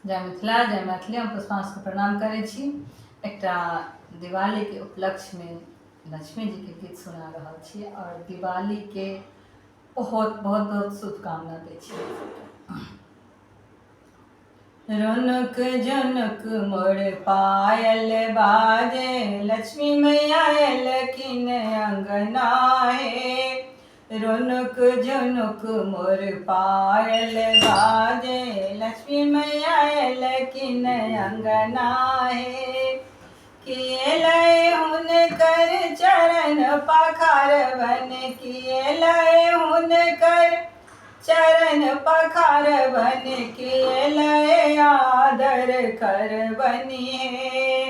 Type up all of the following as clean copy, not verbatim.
जय मिथिला जय मैथिली। हम पुष्पांशु के प्रणाम करै छी। एकटा दिवाली के उपलक्ष्य में लक्ष्मी जी के गीत सुना रहल छी और दिवाली के बहुत बहुत बहुत शुभकामना दै छी। रौनक जनक मोर पायल बाजे, लक्ष्मी मैया एलखिन अंगना हे। रौनक जनक मोर पायल बाजे, लक्ष्मी मैया एलखिन अंगना हे। किए हुनकर चरण पखारबन, किए हुनकर चरण पखारबन, किए आदर करबनी हे।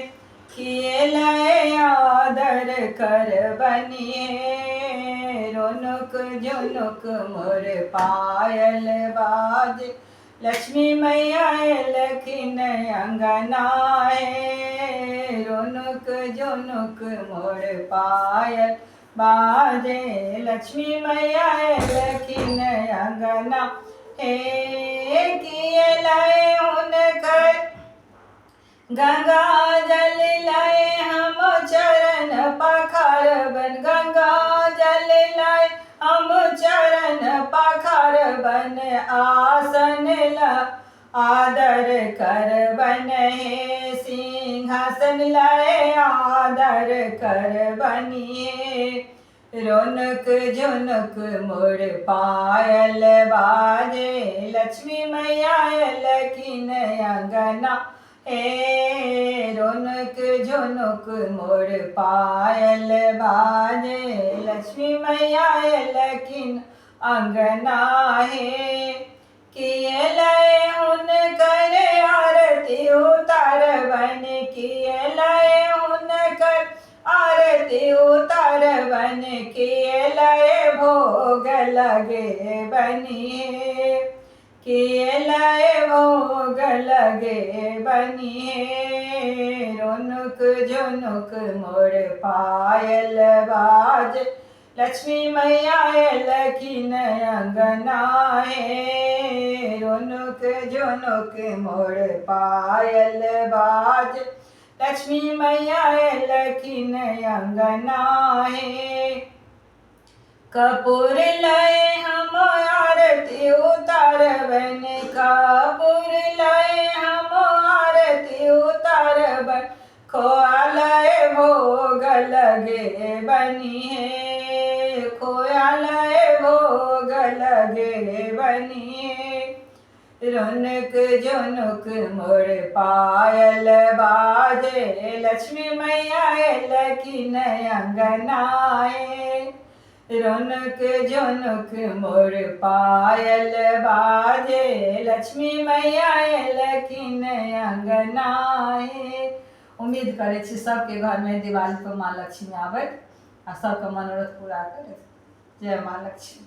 किए आदर करबनी हे। रौनक जनक मोर पायल बाजे, लक्ष्मी मैया एलखिन अंगना हे। रौनक जनक मोर पायल बाजे, लक्ष्मी मैया एलखिन अंगना हे। किए लाए हुनकर गंगा जल लाए, हम चरण पखारबन। गंगा जल लाए हम चरण पखारबन, आसन ला आदर करबन हे। सिंहासन लाए आदर करबनी हे। रौनक जनक मोर पायल बाजे, लक्ष्मी मैया एलखिन अंगना हे। रौनक जनक मोर पायल बाजे, लक्ष्मी मैया एलखिन अंगना हे। किए लाए हुनकर आरती उतारबन, किए लाए हुनकर आरती उतारबन, किए लाए भोग लगे बनी हे। किए लाए भोग लगे बनी हे। रौनक जनक मोर पायल बाजे, लक्ष्मी मैया एलखिन अंगना हे। रौनक जनक मोर पायल बाजे, लक्ष्मी मैया एलखिन अंगना हे। कपूर लाए हम आरती उतारबन, कपूर लाए हम आरती उतारबन, खोआ लाए भोग लगे बनी हे। खोया लाए भोग लगे बनी हे। रौनक जनक मोर पायल बाजे, लक्ष्मी मैया एलखिन अंगना हे। रौनक जनक मोर पायल बाजे, लक्ष्मी मैया एलखिन अंगना हे। उम्मीद करै छी सबके घर में दिवाली पर माँ लक्ष्मी आबैत आ सबके मनोरथ पूरा करैत। जय माँ लक्ष्मी।